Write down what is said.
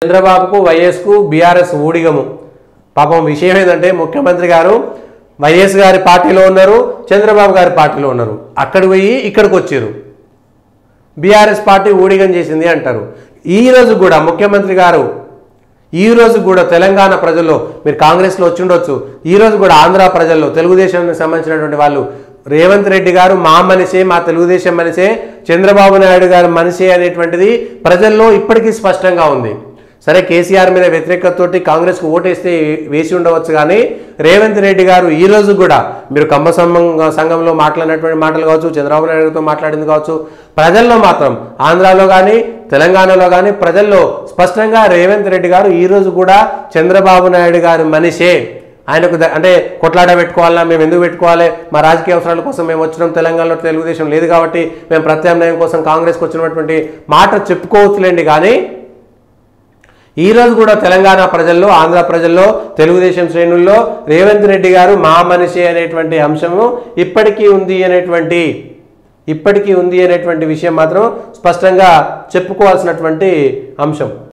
చంద్రబాబుకు వైఎస్కు బీఆర్ఎస్ ఊడిగము పాపం విషయం ఏంటంటే ముఖ్యమంత్రి గారు వైఎస్ గారి పార్టీలో ఉన్నారు, చంద్రబాబు గారి పార్టీలో ఉన్నారు. అక్కడికి పోయి ఇక్కడికి వచ్చారు. బీఆర్ఎస్ పార్టీ ఊడిగం చేసింది అంటారు. ఈ రోజు కూడా ముఖ్యమంత్రి గారు ఈ రోజు కూడా తెలంగాణ ప్రజల్లో మీరు కాంగ్రెస్లో వచ్చి ఉండొచ్చు, ఈ రోజు కూడా ఆంధ్ర ప్రజల్లో తెలుగుదేశానికి సంబంధించినటువంటి వాళ్ళు రేవంత్ రెడ్డి గారు మా మనిషే, మా తెలుగుదేశం మనిషే, చంద్రబాబు నాయుడు గారు మనిషే అనేటువంటిది ప్రజల్లో ఇప్పటికీ స్పష్టంగా ఉంది. సరే కేసీఆర్ మీద వ్యతిరేకతతోటి కాంగ్రెస్కు ఓటేస్తే వేసి ఉండవచ్చు, కానీ రేవంత్ రెడ్డి గారు ఈ రోజు కూడా మీరు కమ్మ సంఘంలో మాట్లాడినటువంటి మాటలు కావచ్చు, చంద్రబాబు నాయుడుతో మాట్లాడింది కావచ్చు, ప్రజల్లో మాత్రం ఆంధ్రాలో కానీ తెలంగాణలో కానీ ప్రజల్లో స్పష్టంగా రేవంత్ రెడ్డి గారు ఈ రోజు కూడా చంద్రబాబు నాయుడు గారు మనిషే, ఆయనకు అంటే కొట్లాట పెట్టుకోవాలా, మేము ఎందుకు పెట్టుకోవాలి, మా రాజకీయ అవసరాల కోసం మేము వచ్చినాం, తెలంగాణలో తెలుగుదేశం లేదు కాబట్టి మేము ప్రత్యామ్నాయం కోసం కాంగ్రెస్కి వచ్చినటువంటి మాట చెప్పుకోవచ్చులేండి. కానీ ఈరోజు కూడా తెలంగాణ ప్రజల్లో ఆంధ్ర ప్రజల్లో తెలుగుదేశం శ్రేణుల్లో రేవంత్ రెడ్డి గారు మా మనిషి అనేటువంటి అంశము ఇప్పటికీ ఉంది అనేటువంటి విషయం మాత్రం స్పష్టంగా చెప్పుకోవాల్సినటువంటి అంశం.